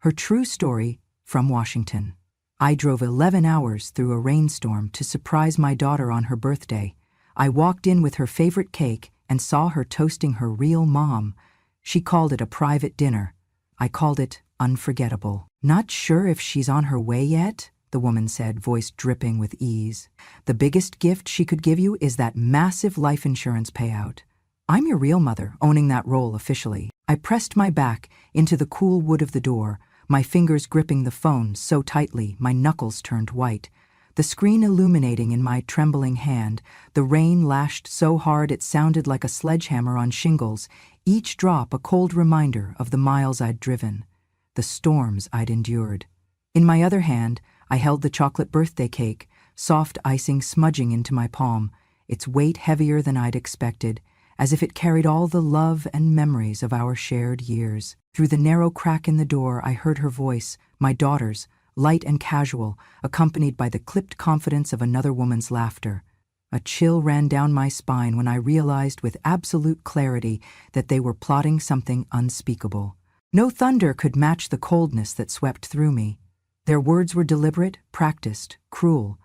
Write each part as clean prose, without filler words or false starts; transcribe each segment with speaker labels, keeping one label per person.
Speaker 1: Her true story from Washington. I drove 11 hours through a rainstorm to surprise my daughter on her birthday. I walked in with her favorite cake and saw her toasting her real mom. She called it a private dinner. I called it unforgettable. "Not sure if she's on her way yet?" the woman said, voice dripping with ease. "The biggest gift she could give you is that massive life insurance payout. I'm your real mother, owning that role officially." I pressed my back into the cool wood of the door, my fingers gripping the phone so tightly my knuckles turned white. The screen illuminating in my trembling hand, the rain lashed so hard it sounded like a sledgehammer on shingles, each drop a cold reminder of the miles I'd driven, the storms I'd endured. In my other hand, I held the chocolate birthday cake, soft icing smudging into my palm, its weight heavier than I'd expected, as if it carried all the love and memories of our shared years. Through the narrow crack in the door, I heard her voice, my daughter's, light and casual, accompanied by the clipped confidence of another woman's laughter. A chill ran down my spine when I realized with absolute clarity that they were plotting something unspeakable. No thunder could match the coldness that swept through me. Their words were deliberate, practiced, cruel.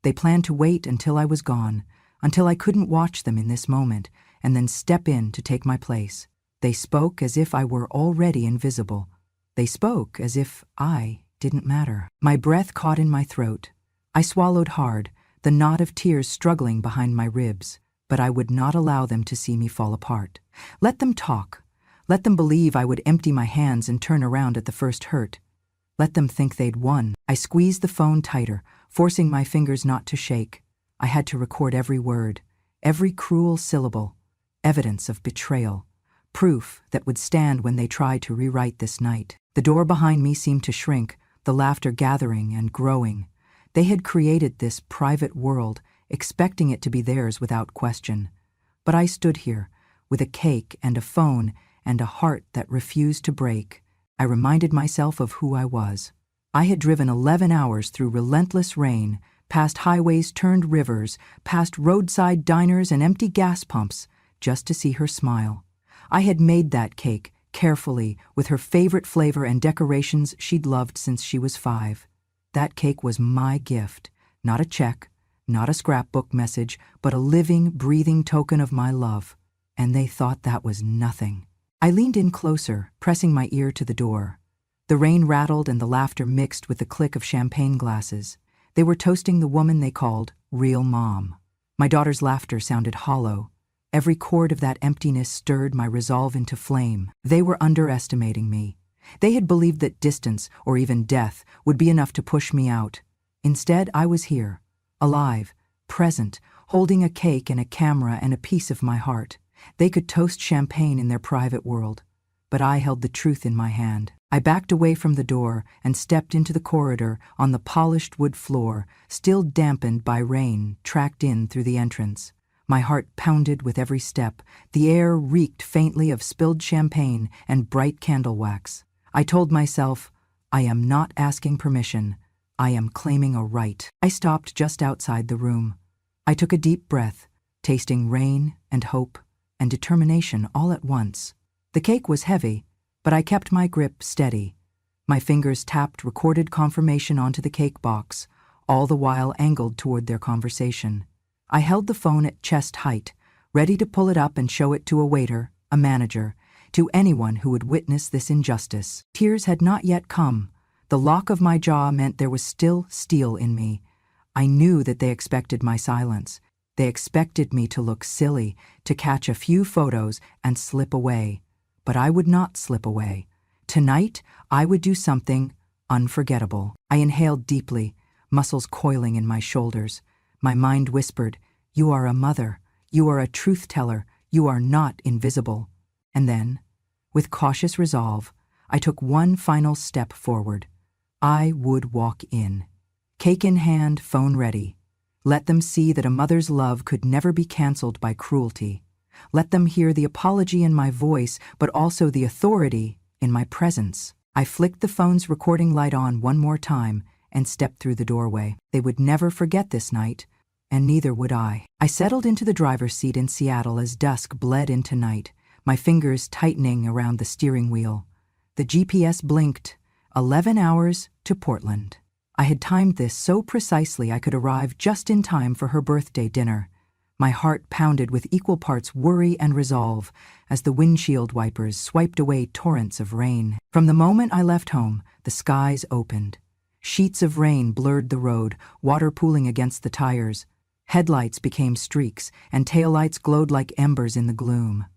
Speaker 1: They planned to wait until I was gone, until I couldn't watch them in this moment, and then step in to take my place. They spoke as if I were already invisible. They spoke as if I didn't matter. My breath caught in my throat. I swallowed hard, the knot of tears struggling behind my ribs, but I would not allow them to see me fall apart. Let them talk. Let them believe I would empty my hands and turn around at the first hurt. Let them think they'd won. I squeezed the phone tighter, forcing my fingers not to shake. I had to record every word, every cruel syllable, evidence of betrayal, proof that would stand when they tried to rewrite this night. The door behind me seemed to shrink, the laughter gathering and growing. They had created this private world, expecting it to be theirs without question. But I stood here, with a cake and a phone and a heart that refused to break. I reminded myself of who I was. I had driven 11 hours through relentless rain, past highways turned rivers, past roadside diners and empty gas pumps, just to see her smile. I had made that cake, carefully, with her favorite flavor and decorations she'd loved since she was 5. That cake was my gift, not a check, not a scrapbook message, but a living, breathing token of my love. And they thought that was nothing. I leaned in closer, pressing my ear to the door. The rain rattled and the laughter mixed with the click of champagne glasses. They were toasting the woman they called real mom. My daughter's laughter sounded hollow. Every chord of that emptiness stirred my resolve into flame. They were underestimating me. They had believed that distance, or even death, would be enough to push me out. Instead, I was here, alive, present, holding a cake and a camera and a piece of my heart. They could toast champagne in their private world, but I held the truth in my hand. I backed away from the door and stepped into the corridor on the polished wood floor, still dampened by rain, tracked in through the entrance. My heart pounded with every step. The air reeked faintly of spilled champagne and bright candle wax. I told myself, I am not asking permission. I am claiming a right. I stopped just outside the room. I took a deep breath, tasting rain and hope and determination all at once. The cake was heavy, but I kept my grip steady. My fingers tapped recorded confirmation onto the cake box, all the while angled toward their conversation. I held the phone at chest height, ready to pull it up and show it to a waiter, a manager, to anyone who would witness this injustice. Tears had not yet come. The lock of my jaw meant there was still steel in me. I knew that they expected my silence. They expected me to look silly, to catch a few photos and slip away. But I would not slip away. Tonight, I would do something unforgettable. I inhaled deeply, muscles coiling in my shoulders. My mind whispered, "You are a mother. You are a truth-teller. You are not invisible." And then, with cautious resolve, I took one final step forward. I would walk in. Cake in hand, phone ready. Let them see that a mother's love could never be canceled by cruelty. Let them hear the apology in my voice, but also the authority in my presence. I flicked the phone's recording light on one more time and stepped through the doorway. They would never forget this night, and neither would I. I settled into the driver's seat in Seattle as dusk bled into night, my fingers tightening around the steering wheel. The GPS blinked, 11 hours to Portland. I had timed this so precisely I could arrive just in time for her birthday dinner. My heart pounded with equal parts worry and resolve as the windshield wipers swiped away torrents of rain. From the moment I left home, the skies opened. Sheets of rain blurred the road, water pooling against the tires. Headlights became streaks, and taillights glowed like embers in the gloom.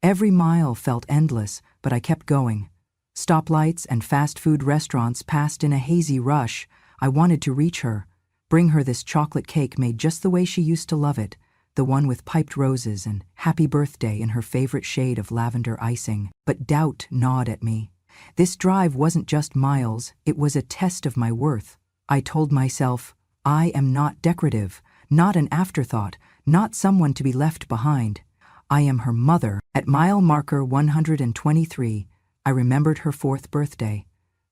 Speaker 1: Every mile felt endless, but I kept going. Stoplights and fast food restaurants passed in a hazy rush. I wanted to reach her, bring her this chocolate cake made just the way she used to love it, the one with piped roses and happy birthday in her favorite shade of lavender icing. But doubt gnawed at me. This drive wasn't just miles, it was a test of my worth. I told myself, I am not decorative, not an afterthought, not someone to be left behind. I am her mother. At mile marker 123, I remembered her 4th birthday.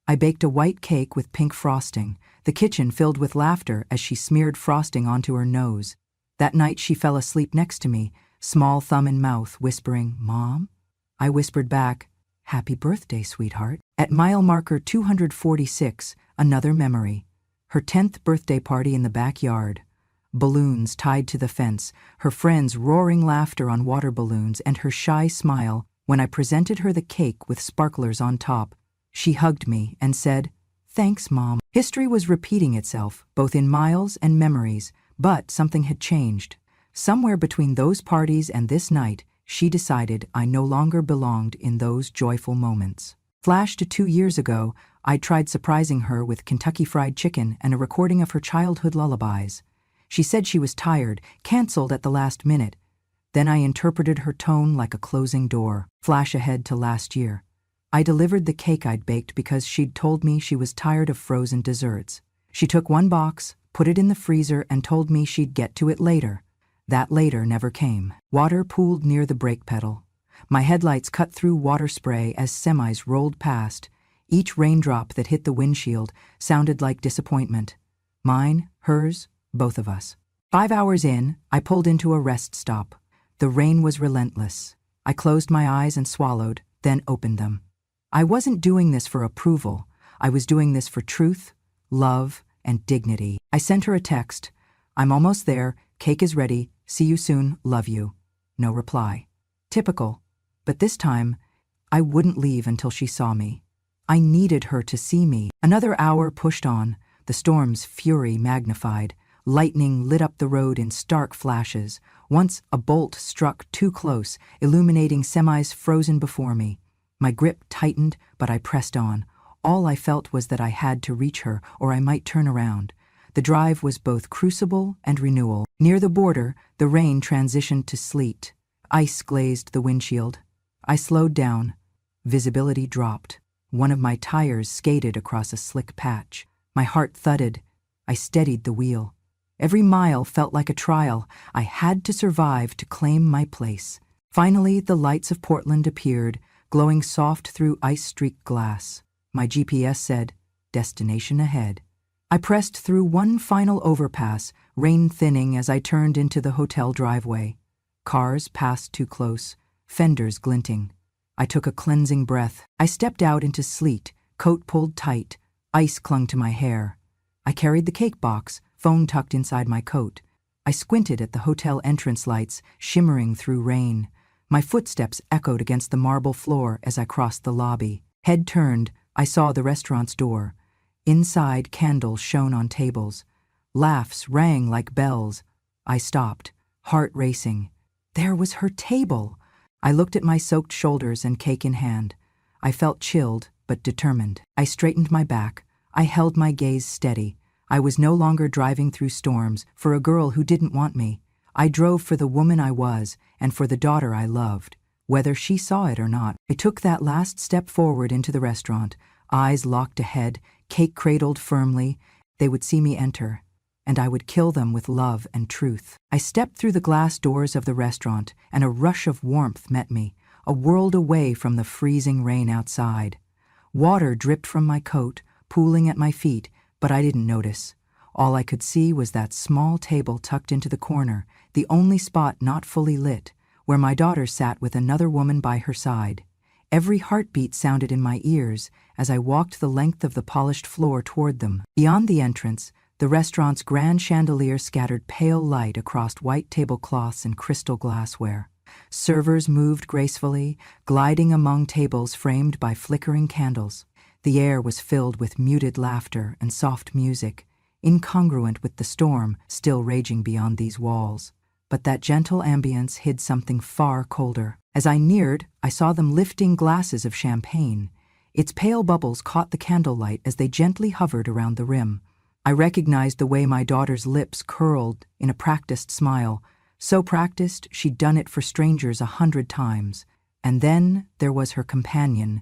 Speaker 1: I baked a white cake with pink frosting, the kitchen filled with laughter as she smeared frosting onto her nose. That night she fell asleep next to me, small thumb in mouth, whispering, "Mom?" I whispered back, "Happy birthday, sweetheart." At mile marker 246, another memory. Her 10th birthday party in the backyard. Balloons tied to the fence, her friends' roaring laughter on water balloons, and her shy smile when I presented her the cake with sparklers on top. She hugged me and said, "Thanks, Mom." History was repeating itself, both in miles and memories, but something had changed. Somewhere between those parties and this night, she decided I no longer belonged in those joyful moments. Flash to 2 years ago, I tried surprising her with Kentucky Fried Chicken and a recording of her childhood lullabies. She said she was tired, canceled at the last minute. Then I interpreted her tone like a closing door. Flash ahead to last year. I delivered the cake I'd baked because she'd told me she was tired of frozen desserts. She took one box, put it in the freezer, and told me she'd get to it later. That later never came. Water pooled near the brake pedal. My headlights cut through water spray as semis rolled past. Each raindrop that hit the windshield sounded like disappointment. Mine, hers, both of us. 5 hours in, I pulled into a rest stop. The rain was relentless. I closed my eyes and swallowed, then opened them. I wasn't doing this for approval. I was doing this for truth, love, and dignity. I sent her a text. "I'm almost there. Cake is ready. See you soon. Love you." No reply. Typical. But this time, I wouldn't leave until she saw me. I needed her to see me. Another hour pushed on, the storm's fury magnified. Lightning lit up the road in stark flashes. Once a bolt struck too close, illuminating semis frozen before me. My grip tightened, but I pressed on. All I felt was that I had to reach her, or I might turn around. The drive was both crucible and renewal. Near the border, the rain transitioned to sleet. Ice glazed the windshield. I slowed down. Visibility dropped. One of my tires skated across a slick patch. My heart thudded. I steadied the wheel. Every mile felt like a trial. I had to survive to claim my place. Finally, the lights of Portland appeared, glowing soft through ice-streaked glass. My GPS said, "Destination ahead." I pressed through one final overpass, rain thinning as I turned into the hotel driveway. Cars passed too close, fenders glinting. I took a cleansing breath. I stepped out into sleet, coat pulled tight. Ice clung to my hair. I carried the cake box, phone tucked inside my coat. I squinted at the hotel entrance lights, shimmering through rain. My footsteps echoed against the marble floor as I crossed the lobby. Head turned, I saw the restaurant's door. Inside, candles shone on tables. Laughs rang like bells. I stopped, heart racing. There was her table. I looked at my soaked shoulders and cake in hand. I felt chilled, but determined. I straightened my back. I held my gaze steady. I was no longer driving through storms for a girl who didn't want me. I drove for the woman I was and for the daughter I loved, whether she saw it or not. I took that last step forward into the restaurant, eyes locked ahead, cake cradled firmly. They would see me enter, and I would kill them with love and truth. I stepped through the glass doors of the restaurant, and a rush of warmth met me, a world away from the freezing rain outside. Water dripped from my coat, pooling at my feet, but I didn't notice. All I could see was that small table tucked into the corner, the only spot not fully lit, where my daughter sat with another woman by her side. Every heartbeat sounded in my ears as I walked the length of the polished floor toward them. Beyond the entrance, the restaurant's grand chandelier scattered pale light across white tablecloths and crystal glassware. Servers moved gracefully, gliding among tables framed by flickering candles. The air was filled with muted laughter and soft music, incongruent with the storm still raging beyond these walls. But that gentle ambience hid something far colder. As I neared, I saw them lifting glasses of champagne. Its pale bubbles caught the candlelight as they gently hovered around the rim. I recognized the way my daughter's lips curled in a practiced smile, so practiced she'd done it for strangers 100 times. And then there was her companion,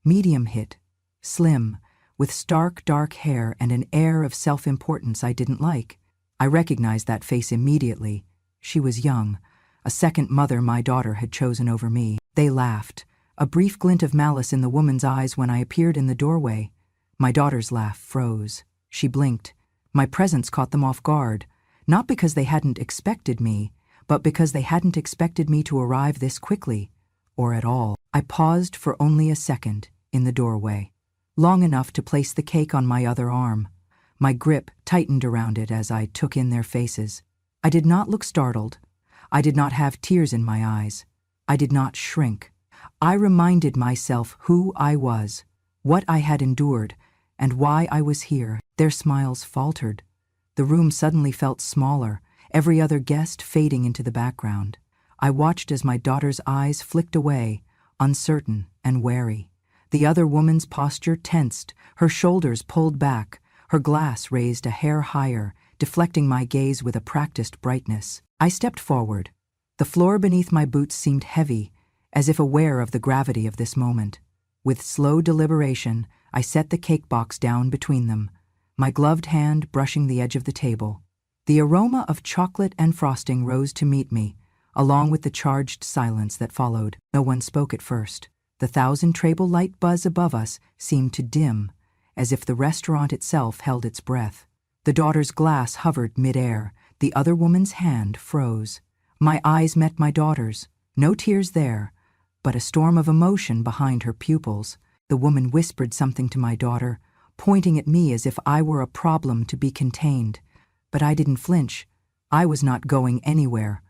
Speaker 1: medium hit, slim, with stark dark hair and an air of self-importance I didn't like. I recognized that face immediately. She was young, a second mother my daughter had chosen over me. They laughed, a brief glint of malice in the woman's eyes when I appeared in the doorway. My daughter's laugh froze. She blinked. My presence caught them off guard, not because they hadn't expected me, but because they hadn't expected me to arrive this quickly, or at all. I paused for only a second in the doorway, long enough to place the cake on my other arm. My grip tightened around it as I took in their faces. I did not look startled. I did not have tears in my eyes. I did not shrink. I reminded myself who I was, what I had endured, and why I was here. Their smiles faltered. The room suddenly felt smaller, every other guest fading into the background. I watched as my daughter's eyes flicked away, uncertain and wary. The other woman's posture tensed, her shoulders pulled back, her glass raised a hair higher, deflecting my gaze with a practiced brightness. I stepped forward. The floor beneath my boots seemed heavy, as if aware of the gravity of this moment. With slow deliberation, I set the cake box down between them, my gloved hand brushing the edge of the table. The aroma of chocolate and frosting rose to meet me, along with the charged silence that followed. No one spoke at first. The 1,000-treble light buzz above us seemed to dim, as if the restaurant itself held its breath. The daughter's glass hovered mid-air. The other woman's hand froze. My eyes met my daughter's. No tears there, but a storm of emotion behind her pupils. The woman whispered something to my daughter, pointing at me as if I were a problem to be contained. But I didn't flinch. I was not going anywhere.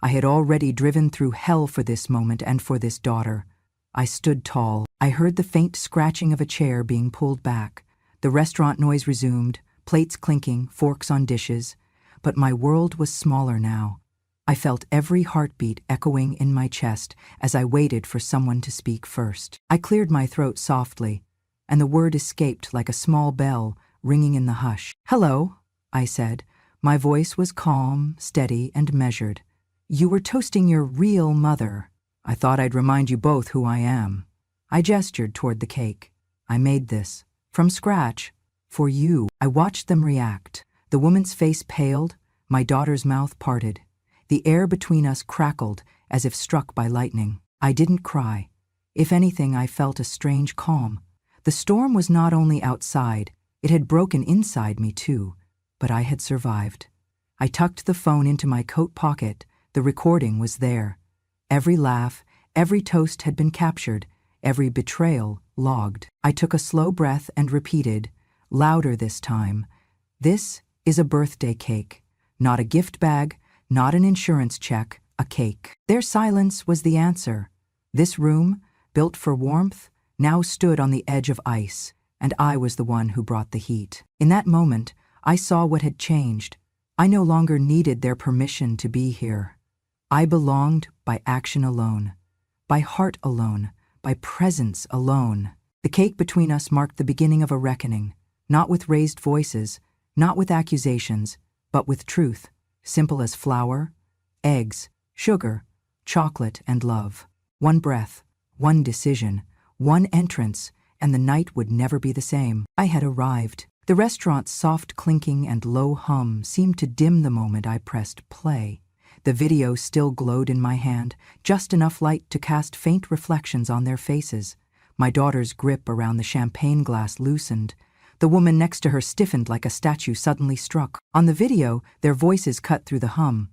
Speaker 1: I had already driven through hell for this moment and for this daughter. I stood tall. I heard the faint scratching of a chair being pulled back. The restaurant noise resumed, plates clinking, forks on dishes. But my world was smaller now. I felt every heartbeat echoing in my chest as I waited for someone to speak first. I cleared my throat softly, and the word escaped like a small bell ringing in the hush. "Hello," I said. My voice was calm, steady, and measured. "You were toasting your real mother. I thought I'd remind you both who I am." I gestured toward the cake. "I made this, from scratch, for you." I watched them react. The woman's face paled, my daughter's mouth parted. The air between us crackled as if struck by lightning. I didn't cry. If anything, I felt a strange calm. The storm was not only outside, it had broken inside me too, but I had survived. I tucked the phone into my coat pocket. The recording was there. Every laugh, every toast had been captured, every betrayal logged. I took a slow breath and repeated, louder this time, "This is a birthday cake, not a gift bag, not an insurance check, a cake." Their silence was the answer. This room, built for warmth, now stood on the edge of ice, and I was the one who brought the heat. In that moment, I saw what had changed. I no longer needed their permission to be here. I belonged by action alone, by heart alone, by presence alone. The cake between us marked the beginning of a reckoning, not with raised voices, not with accusations, but with truth, simple as flour, eggs, sugar, chocolate, and love. One breath, one decision, one entrance, and the night would never be the same. I had arrived. The restaurant's soft clinking and low hum seemed to dim the moment I pressed play. The video still glowed in my hand, just enough light to cast faint reflections on their faces. My daughter's grip around the champagne glass loosened. The woman next to her stiffened like a statue suddenly struck. On the video, their voices cut through the hum.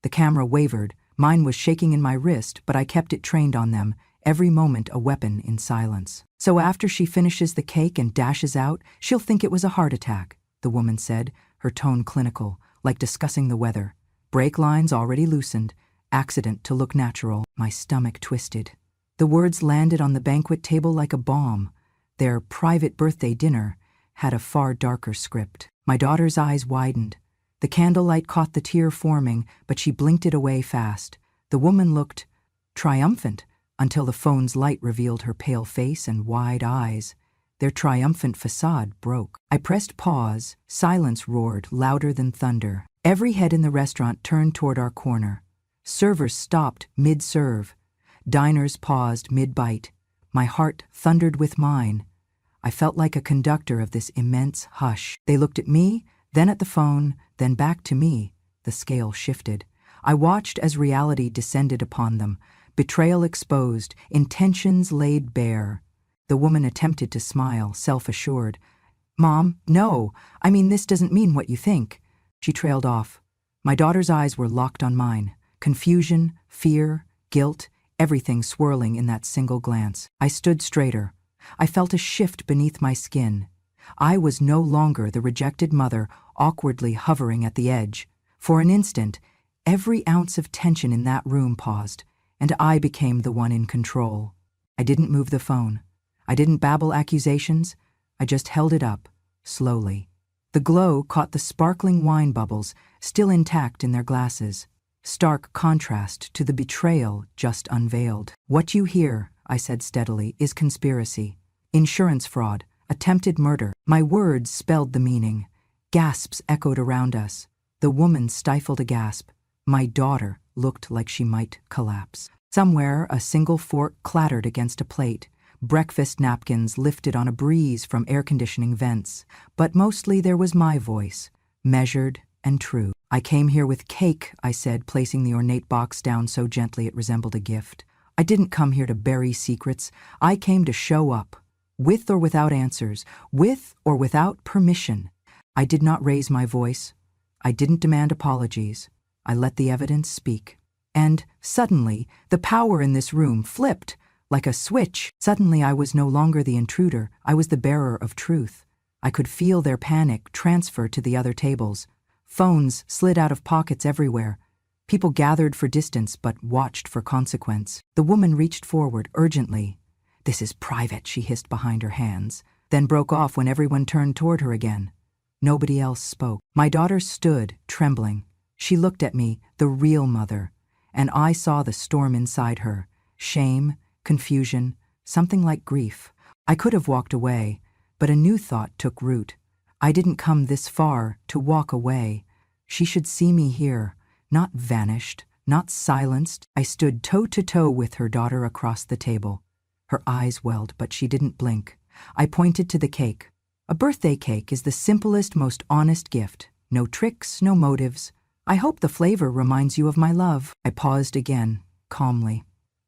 Speaker 1: The camera wavered. Mine was shaking in my wrist, but I kept it trained on them. every moment a weapon in silence. "So after she finishes the cake and dashes out, she'll think it was a heart attack," the woman said, her tone clinical, like discussing the weather. "Brake lines already loosened. Accident to look natural." My stomach twisted. The words landed on the banquet table like a bomb. Their private birthday dinner had a far darker script. My daughter's eyes widened. The candlelight caught the tear forming, but she blinked it away fast. The woman looked triumphant until the phone's light revealed her pale face and wide eyes. Their triumphant facade broke. I pressed pause. Silence roared louder than thunder. Every head in the restaurant turned toward our corner. Servers stopped mid-serve. Diners paused mid-bite. My heart thundered with mine. I felt like a conductor of this immense hush. They looked at me, then at the phone, then back to me. The scale shifted. I watched as reality descended upon them. Betrayal exposed, intentions laid bare. The woman attempted to smile, self-assured. "Mom, no. I mean, this doesn't mean what you think." She trailed off. My daughter's eyes were locked on mine. Confusion, fear, guilt, everything swirling in that single glance. I stood straighter. I felt a shift beneath my skin. I was no longer the rejected mother, awkwardly hovering at the edge. For an instant, every ounce of tension in that room paused, and I became the one in control. I didn't move the phone. I didn't babble accusations. I just held it up, slowly. The glow caught the sparkling wine bubbles, still intact in their glasses. Stark contrast to the betrayal just unveiled. "What you hear," I said steadily, "is conspiracy. Insurance fraud. Attempted murder." My words spelled the meaning. Gasps echoed around us. The woman stifled a gasp. My daughter looked like she might collapse. Somewhere, a single fork clattered against a plate. Breakfast napkins lifted on a breeze from air conditioning vents. But mostly there was my voice, measured and true. "I came here with cake," I said, placing the ornate box down so gently it resembled a gift. "I didn't come here to bury secrets. I came to show up. With or without answers, with or without permission." I did not raise my voice. I didn't demand apologies. I let the evidence speak. And suddenly, the power in this room flipped, like a switch. Suddenly I was no longer the intruder. I was the bearer of truth. I could feel their panic transfer to the other tables. Phones slid out of pockets everywhere. People gathered for distance but watched for consequence. The woman reached forward urgently. "This is private," she hissed behind her hands, then broke off when everyone turned toward her again. Nobody else spoke. My daughter stood, trembling. She looked at me, the real mother, and I saw the storm inside her. Shame, confusion, something like grief. I could have walked away, but a new thought took root. I didn't come this far to walk away. She should see me here, not vanished, not silenced. I stood toe-to-toe with her daughter across the table. Her eyes welled, but she didn't blink. I pointed to the cake. A birthday cake is the simplest, most honest gift. No tricks, no motives. I hope the flavor reminds you of my love. I paused again, calmly.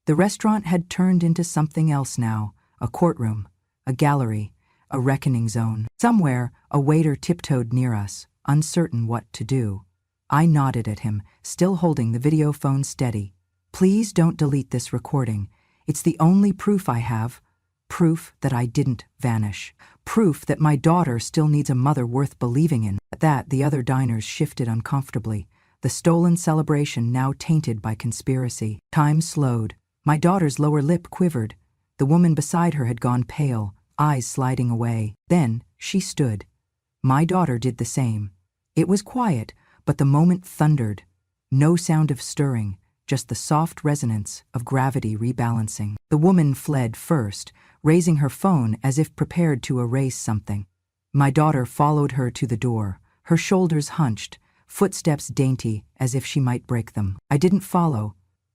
Speaker 1: The restaurant had turned into something else now, a courtroom, a gallery, a reckoning zone. Somewhere, a waiter tiptoed near us, uncertain what to do. I nodded at him, still holding the video phone steady. "Please don't delete this recording. It's the only proof I have. Proof that I didn't vanish. Proof that my daughter still needs a mother worth believing in." At that, the other diners shifted uncomfortably, the stolen celebration now tainted by conspiracy. Time slowed. My daughter's lower lip quivered. The woman beside her had gone pale, eyes sliding away. Then she stood. My daughter did the same. It was quiet, but the moment thundered. No sound of stirring, just the soft resonance of gravity rebalancing. The woman fled first, raising her phone as if prepared to erase something. My daughter followed her to the door, her shoulders hunched, footsteps dainty as if she might break them. I didn't follow.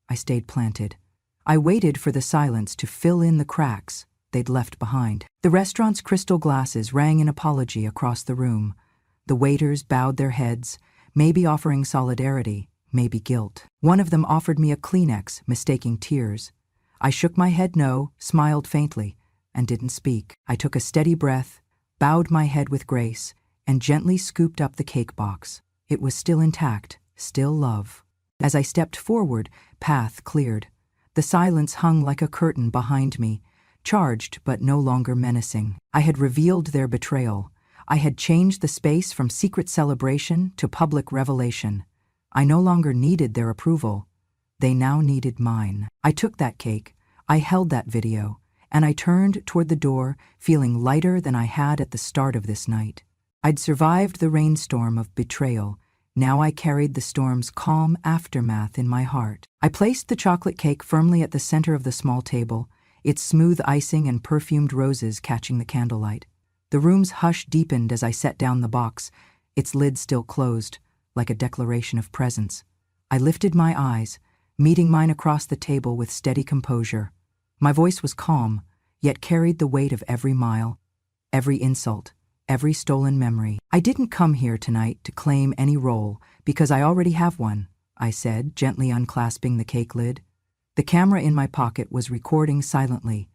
Speaker 1: I stayed planted. I waited for the silence to fill in the cracks they'd left behind. The restaurant's crystal glasses rang an apology across the room. The waiters bowed their heads, maybe offering solidarity, maybe guilt. One of them offered me a Kleenex, mistaking tears. I shook my head no, smiled faintly, and didn't speak. I took a steady breath, bowed my head with grace, and gently scooped up the cake box. It was still intact, still love. As I stepped forward, path cleared. The silence hung like a curtain behind me, charged but no longer menacing. I had revealed their betrayal. I had changed the space from secret celebration to public revelation. I no longer needed their approval. They now needed mine. I took that cake, I held that video, and I turned toward the door, feeling lighter than I had at the start of this night. I'd survived the rainstorm of betrayal. Now I carried the storm's calm aftermath in my heart. I placed the chocolate cake firmly at the center of the small table, its smooth icing and perfumed roses catching the candlelight. The room's hush deepened as I set down the box, its lid still closed, like a declaration of presence. I lifted my eyes, meeting mine across the table with steady composure. My voice was calm, yet carried the weight of every mile, every insult, every stolen memory. I didn't come here tonight to claim any role, because I already have one, I said, gently unclasping the cake lid. The camera in my pocket was recording silently.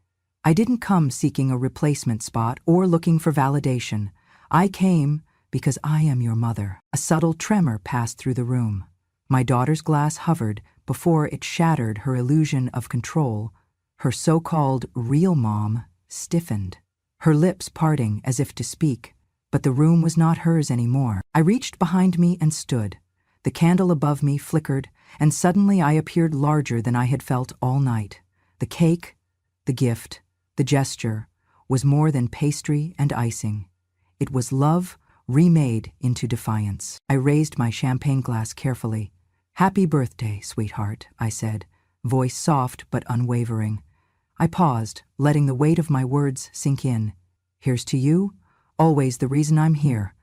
Speaker 1: I didn't come seeking a replacement spot or looking for validation. I came because I am your mother. A subtle tremor passed through the room. My daughter's glass hovered before it shattered her illusion of control. Her so-called real mom stiffened, her lips parting as if to speak, but the room was not hers anymore. I reached behind me and stood. The candle above me flickered, and suddenly I appeared larger than I had felt all night. The cake, the gift, the gesture, was more than pastry and icing. It was love remade into defiance. I raised my champagne glass carefully. "Happy birthday, sweetheart," I said, voice soft but unwavering. I paused, letting the weight of my words sink in. "Here's to you, always the reason I'm here.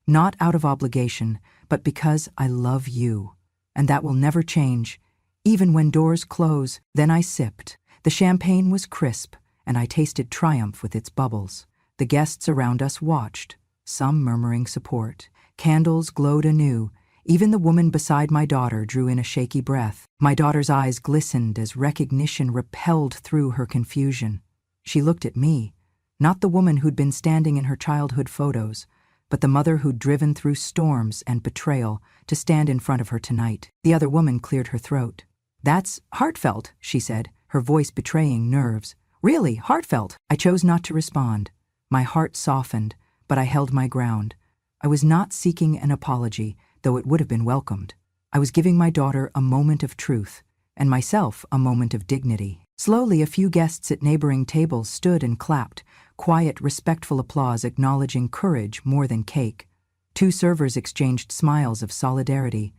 Speaker 1: Not out of obligation, but because I love you. And that will never change, even when doors close." Then I sipped. The champagne was crisp, and I tasted triumph with its bubbles. The guests around us watched, some murmuring support. Candles glowed anew. Even the woman beside my daughter drew in a shaky breath. My daughter's eyes glistened as recognition repelled through her confusion. She looked at me, not the woman who'd been standing in her childhood photos, but the mother who'd driven through storms and betrayal to stand in front of her tonight. The other woman cleared her throat. "That's heartfelt," she said, her voice betraying nerves. "Really heartfelt." I chose not to respond. My heart softened, but I held my ground. I was not seeking an apology, though it would have been welcomed. I was giving my daughter a moment of truth, and myself a moment of dignity. Slowly, a few guests at neighboring tables stood and clapped, quiet, respectful applause acknowledging courage more than cake. 2 servers exchanged smiles of solidarity.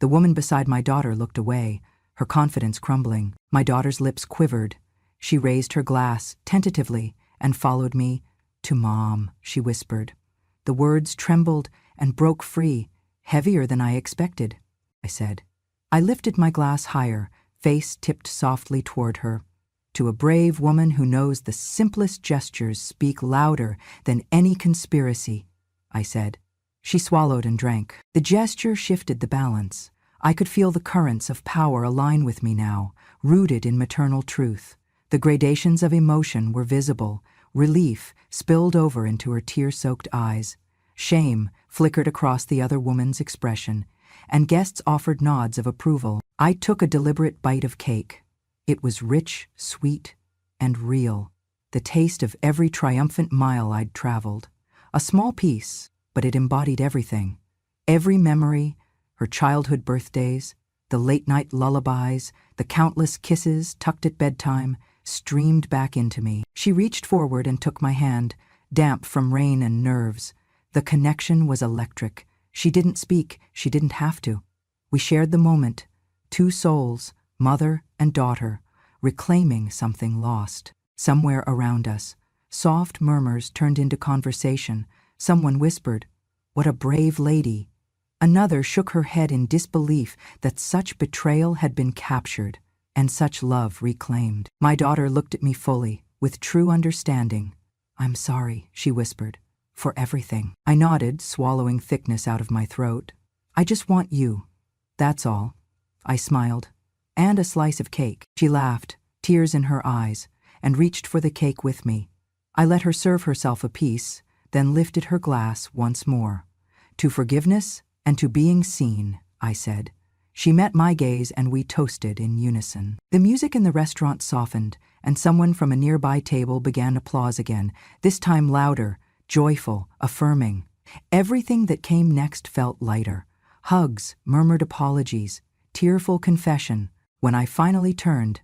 Speaker 1: The woman beside my daughter looked away, her confidence crumbling. My daughter's lips quivered. She raised her glass, tentatively, and followed me. "To Mom," she whispered. The words trembled and broke free, heavier than I expected. I said. I lifted my glass higher, face tipped softly toward her. "To a brave woman who knows the simplest gestures speak louder than any conspiracy," I said. She swallowed and drank. The gesture shifted the balance. I could feel the currents of power align with me now, rooted in maternal truth. The gradations of emotion were visible. Relief spilled over into her tear-soaked eyes. Shame flickered across the other woman's expression, and guests offered nods of approval. I took a deliberate bite of cake. It was rich, sweet, and real. The taste of every triumphant mile I'd traveled. A small piece, but it embodied everything. Every memory, her childhood birthdays, the late-night lullabies, the countless kisses tucked at bedtime, streamed back into me. She reached forward and took my hand, damp from rain and nerves. The connection was electric. She didn't speak, she didn't have to. We shared the moment, 2 souls, mother and daughter, reclaiming something lost. Somewhere around us, soft murmurs turned into conversation. Someone whispered, "What a brave lady." Another shook her head in disbelief that such betrayal had been captured and such love reclaimed. My daughter looked at me fully, with true understanding. "I'm sorry," she whispered, "for everything." I nodded, swallowing thickness out of my throat. "I just want you. That's all." I smiled. "And a slice of cake." She laughed, tears in her eyes, and reached for the cake with me. I let her serve herself a piece, then lifted her glass once more. "To forgiveness and to being seen," I said. She met my gaze and we toasted in unison. The music in the restaurant softened, and someone from a nearby table began applause again, this time louder, joyful, affirming. Everything that came next felt lighter. Hugs, murmured apologies, tearful confession. When I finally turned,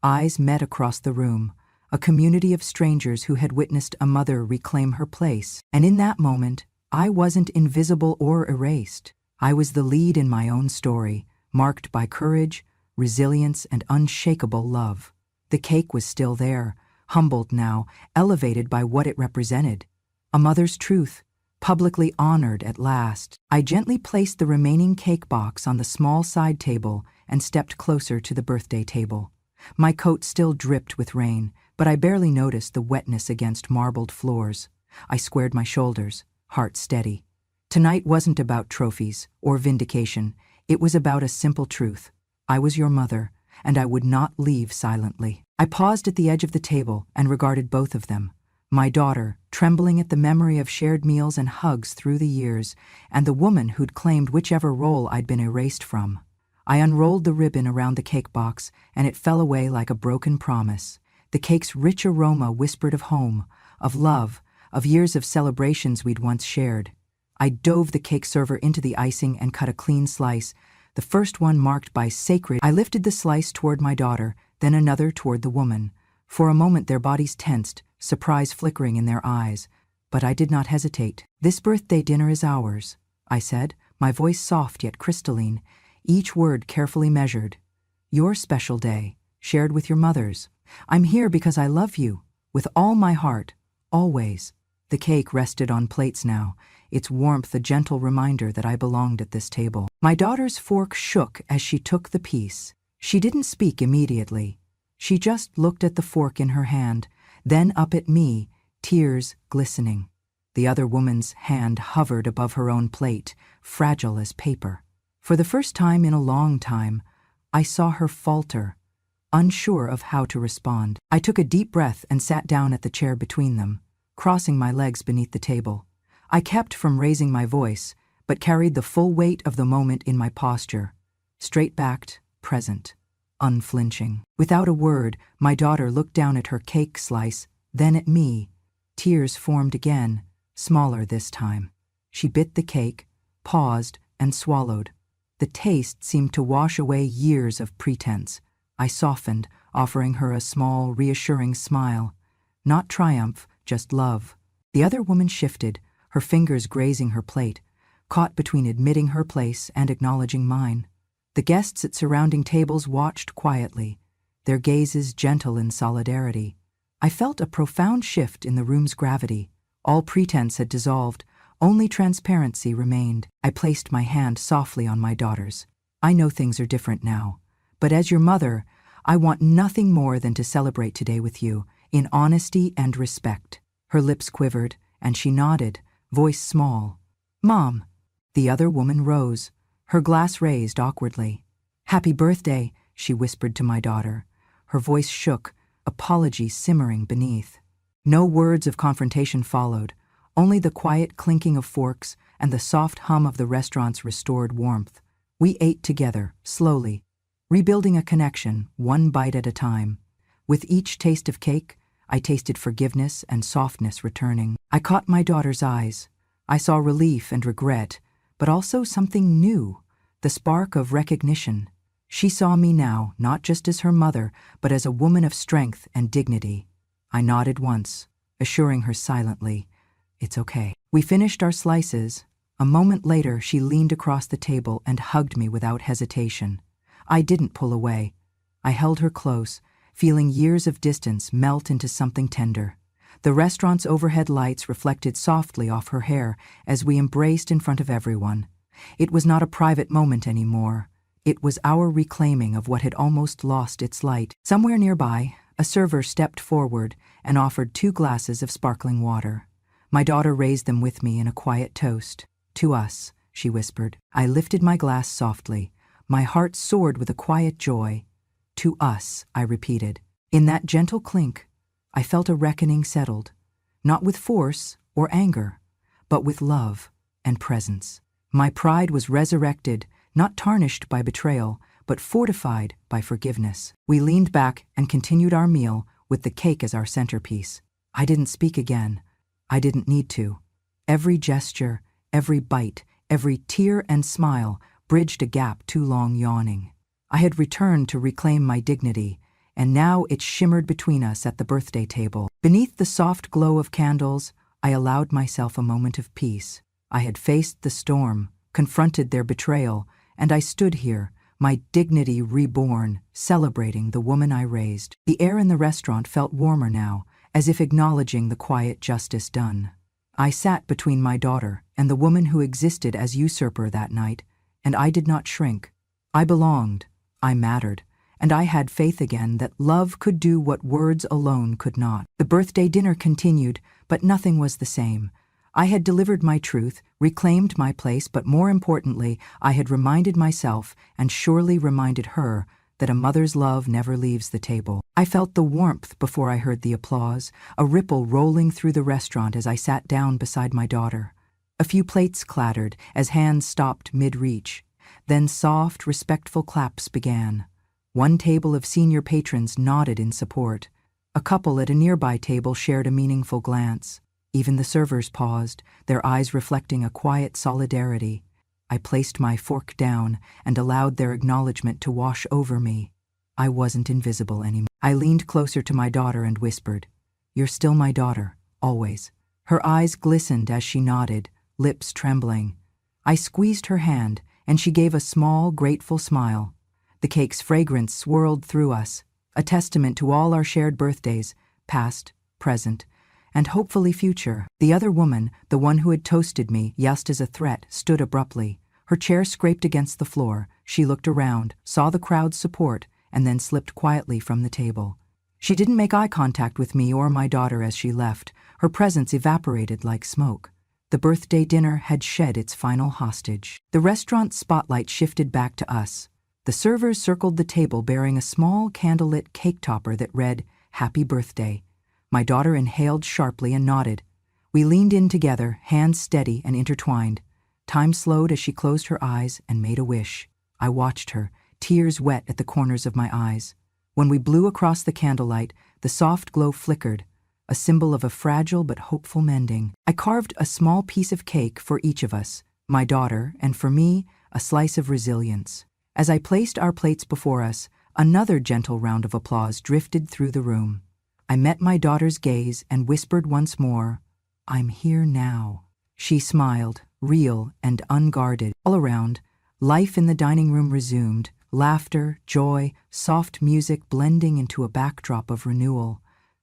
Speaker 1: eyes met across the room, a community of strangers who had witnessed a mother reclaim her place. And in that moment, I wasn't invisible or erased. I was the lead in my own story, marked by courage, resilience, and unshakable love. The cake was still there, humbled now, elevated by what it represented. A mother's truth, publicly honored at last. I gently placed the remaining cake box on the small side table and stepped closer to the birthday table. My coat still dripped with rain, but I barely noticed the wetness against marbled floors. I squared my shoulders, heart steady. Tonight wasn't about trophies or vindication. It was about a simple truth. I was your mother, and I would not leave silently. I paused at the edge of the table and regarded both of them. My daughter, trembling at the memory of shared meals and hugs through the years, and the woman who'd claimed whichever role I'd been erased from. I unrolled the ribbon around the cake box, and it fell away like a broken promise. The cake's rich aroma whispered of home, of love, of years of celebrations we'd once shared. I dove the cake server into the icing and cut a clean slice, the first one marked by sacred. I lifted the slice toward my daughter, then another toward the woman. For a moment their bodies tensed, surprise flickering in their eyes, but I did not hesitate. "This birthday dinner is ours," I said, my voice soft yet crystalline, each word carefully measured. "Your special day, shared with your mothers. I'm here because I love you, with all my heart, always." The cake rested on plates now, its warmth a gentle reminder that I belonged at this table. My daughter's fork shook as she took the piece. She didn't speak immediately. She just looked at the fork in her hand, then up at me, tears glistening. The other woman's hand hovered above her own plate, fragile as paper. For the first time in a long time, I saw her falter, unsure of how to respond. I took a deep breath and sat down at the chair between them, crossing my legs beneath the table. I kept from raising my voice, but carried the full weight of the moment in my posture, straight-backed, present, unflinching. Without a word, my daughter looked down at her cake slice, then at me. Tears formed again, smaller this time. She bit the cake, paused, and swallowed. The taste seemed to wash away years of pretense. I softened, offering her a small, reassuring smile. Not triumph, just love. The other woman shifted, her fingers grazing her plate, caught between admitting her place and acknowledging mine. The guests at surrounding tables watched quietly, their gazes gentle in solidarity. I felt a profound shift in the room's gravity. All pretense had dissolved, only transparency remained. I placed my hand softly on my daughter's. "I know things are different now, but as your mother, I want nothing more than to celebrate today with you, in honesty and respect." Her lips quivered, and she nodded, voice small. "Mom." The other woman rose, her glass raised awkwardly. "Happy birthday," she whispered to my daughter. Her voice shook, apology simmering beneath. No words of confrontation followed, only the quiet clinking of forks and the soft hum of the restaurant's restored warmth. We ate together, slowly, rebuilding a connection, one bite at a time. With each taste of cake, I tasted forgiveness and softness returning. I caught my daughter's eyes. I saw relief and regret, but also something new, the spark of recognition. She saw me now, not just as her mother, but as a woman of strength and dignity. I nodded once, assuring her silently, "It's okay." We finished our slices. A moment later, she leaned across the table and hugged me without hesitation. I didn't pull away. I held her close, feeling years of distance melt into something tender. The restaurant's overhead lights reflected softly off her hair as we embraced in front of everyone. It was not a private moment anymore. It was our reclaiming of what had almost lost its light. Somewhere nearby, a server stepped forward and offered 2 glasses of sparkling water. My daughter raised them with me in a quiet toast. "To us," she whispered. I lifted my glass softly. My heart soared with a quiet joy. "To us," I repeated. In that gentle clink, I felt a reckoning settled, not with force or anger, but with love and presence. My pride was resurrected, not tarnished by betrayal, but fortified by forgiveness. We leaned back and continued our meal with the cake as our centerpiece. I didn't speak again. I didn't need to. Every gesture, every bite, every tear and smile bridged a gap too long yawning. I had returned to reclaim my dignity, and now it shimmered between us at the birthday table. Beneath the soft glow of candles, I allowed myself a moment of peace. I had faced the storm, confronted their betrayal, and I stood here, my dignity reborn, celebrating the woman I raised. The air in the restaurant felt warmer now, as if acknowledging the quiet justice done. I sat between my daughter and the woman who existed as usurper that night, and I did not shrink. I belonged, I mattered, and I had faith again that love could do what words alone could not. The birthday dinner continued, but nothing was the same. I had delivered my truth, reclaimed my place, but more importantly, I had reminded myself, and surely reminded her, that a mother's love never leaves the table. I felt the warmth before I heard the applause, a ripple rolling through the restaurant as I sat down beside my daughter. A few plates clattered as hands stopped mid-reach. Then soft, respectful claps began. One table of senior patrons nodded in support. A couple at a nearby table shared a meaningful glance. Even the servers paused, their eyes reflecting a quiet solidarity. I placed my fork down and allowed their acknowledgement to wash over me. I wasn't invisible anymore. I leaned closer to my daughter and whispered, "You're still my daughter, always." Her eyes glistened as she nodded, lips trembling. I squeezed her hand, and she gave a small, grateful smile. The cake's fragrance swirled through us, a testament to all our shared birthdays, past, present, and hopefully future. The other woman, the one who had toasted me, just as a threat, stood abruptly. Her chair scraped against the floor. She looked around, saw the crowd's support, and then slipped quietly from the table. She didn't make eye contact with me or my daughter as she left. Her presence evaporated like smoke. The birthday dinner had shed its final hostage. The restaurant's spotlight shifted back to us. The servers circled the table bearing a small candlelit cake topper that read, "Happy Birthday." My daughter inhaled sharply and nodded. We leaned in together, hands steady and intertwined. Time slowed as she closed her eyes and made a wish. I watched her, tears wet at the corners of my eyes. When we blew across the candlelight, the soft glow flickered, a symbol of a fragile but hopeful mending. I carved a small piece of cake for each of us, my daughter, and for me, a slice of resilience. As I placed our plates before us, another gentle round of applause drifted through the room. I met my daughter's gaze and whispered once more, "I'm here now." She smiled, real and unguarded. All around, life in the dining room resumed, laughter, joy, soft music blending into a backdrop of renewal.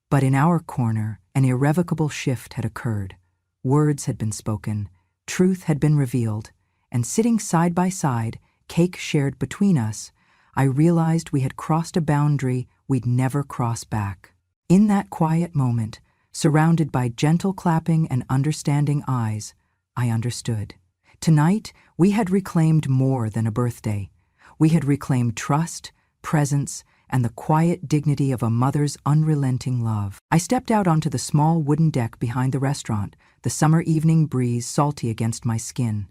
Speaker 1: But in our corner, an irrevocable shift had occurred. Words had been spoken, truth had been revealed, and sitting side by side, cake shared between us, I realized we had crossed a boundary we'd never cross back. In that quiet moment, surrounded by gentle clapping and understanding eyes, I understood. Tonight, we had reclaimed more than a birthday. We had reclaimed trust, presence, and the quiet dignity of a mother's unrelenting love. I stepped out onto the small wooden deck behind the restaurant, the summer evening breeze salty against my skin.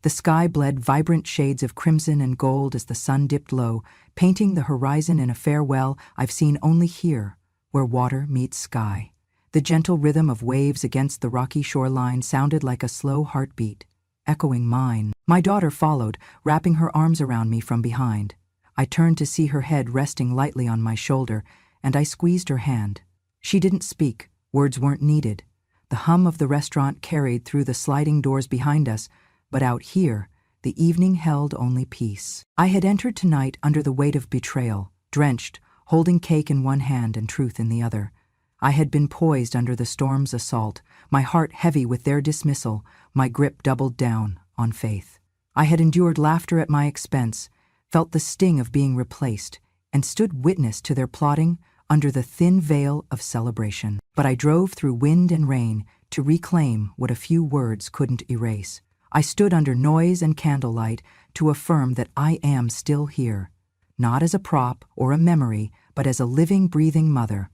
Speaker 1: The sky bled vibrant shades of crimson and gold as the sun dipped low, painting the horizon in a farewell I've seen only here, where water meets sky. The gentle rhythm of waves against the rocky shoreline sounded like a slow heartbeat, echoing mine. My daughter followed, wrapping her arms around me from behind. I turned to see her head resting lightly on my shoulder, and I squeezed her hand. She didn't speak, words weren't needed. The hum of the restaurant carried through the sliding doors behind us, but out here, the evening held only peace. I had entered tonight under the weight of betrayal, drenched, holding cake in one hand and truth in the other. I had been poised under the storm's assault, my heart heavy with their dismissal, my grip doubled down on faith. I had endured laughter at my expense, felt the sting of being replaced, and stood witness to their plotting under the thin veil of celebration. But I drove through wind and rain to reclaim what a few words couldn't erase. I stood under noise and candlelight to affirm that I am still here, not as a prop or a memory, but as a living, breathing mother.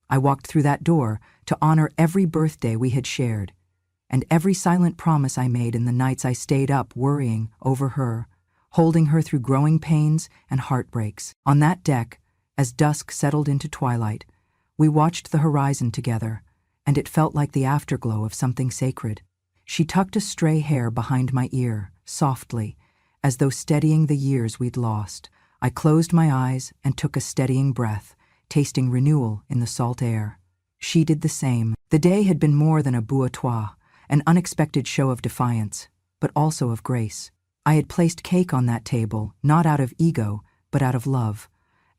Speaker 1: I walked through that door to honor every birthday we had shared, and every silent promise I made in the nights I stayed up worrying over her, holding her through growing pains and heartbreaks. On that deck, as dusk settled into twilight, we watched the horizon together, and it felt like the afterglow of something sacred. She tucked a stray hair behind my ear, softly, as though steadying the years we'd lost. I closed my eyes and took a steadying breath, tasting renewal in the salt air. She did the same. The day had been more than a bouilloire, an unexpected show of defiance, but also of grace. I had placed cake on that table, not out of ego, but out of love,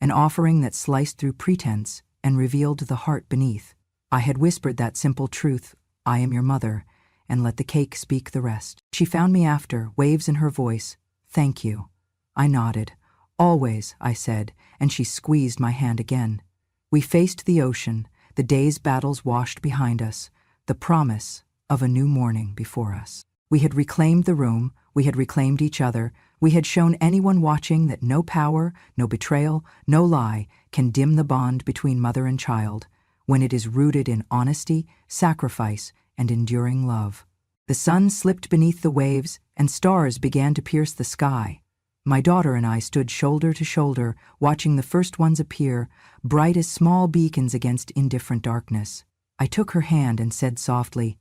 Speaker 1: an offering that sliced through pretense and revealed the heart beneath. I had whispered that simple truth, "I am your mother," and let the cake speak the rest. She found me after, waves in her voice. "Thank you." I nodded. "Always," I said, and she squeezed my hand again. We faced the ocean, the day's battles washed behind us, the promise of a new morning before us. We had reclaimed the room, we had reclaimed each other, we had shown anyone watching that no power, no betrayal, no lie can dim the bond between mother and child, when it is rooted in honesty, sacrifice, and enduring love. The sun slipped beneath the waves, and stars began to pierce the sky. My daughter and I stood shoulder to shoulder, watching the first ones appear, bright as small beacons against indifferent darkness. I took her hand and said softly,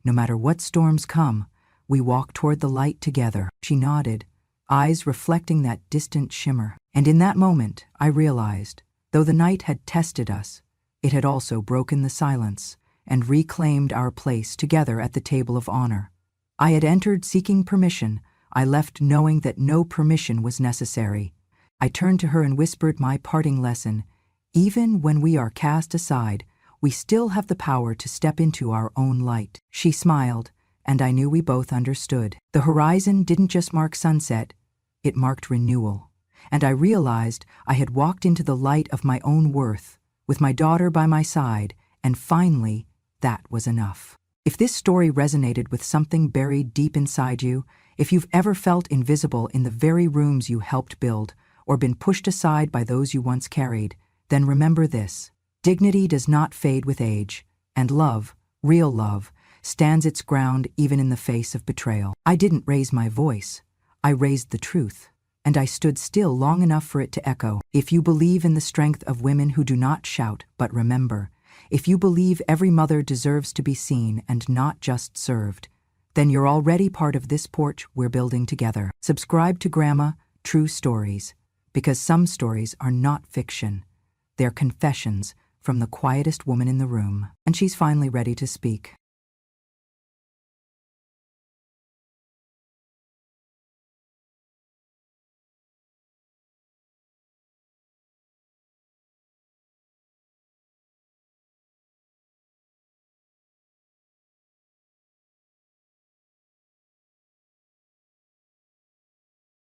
Speaker 1: "No matter what storms come, we walk toward the light together." She nodded, eyes reflecting that distant shimmer. And in that moment, I realized, though the night had tested us, it had also broken the silence and reclaimed our place together at the table of honor. I had entered seeking permission. I left knowing that no permission was necessary. I turned to her and whispered my parting lesson. Even when we are cast aside, we still have the power to step into our own light. She smiled, and I knew we both understood. The horizon didn't just mark sunset, it marked renewal. And I realized I had walked into the light of my own worth, with my daughter by my side, and finally, that was enough. If this story resonated with something buried deep inside you, if you've ever felt invisible in the very rooms you helped build, or been pushed aside by those you once carried, then remember this: dignity does not fade with age, and love, real love, stands its ground even in the face of betrayal. I didn't raise my voice. I raised the truth, and I stood still long enough for it to echo. If you believe in the strength of women who do not shout but remember, if you believe every mother deserves to be seen and not just served, then you're already part of this porch we're building together. Subscribe to Grandma True Stories, because some stories are not fiction. They're confessions from the quietest woman in the room. And she's finally ready to speak.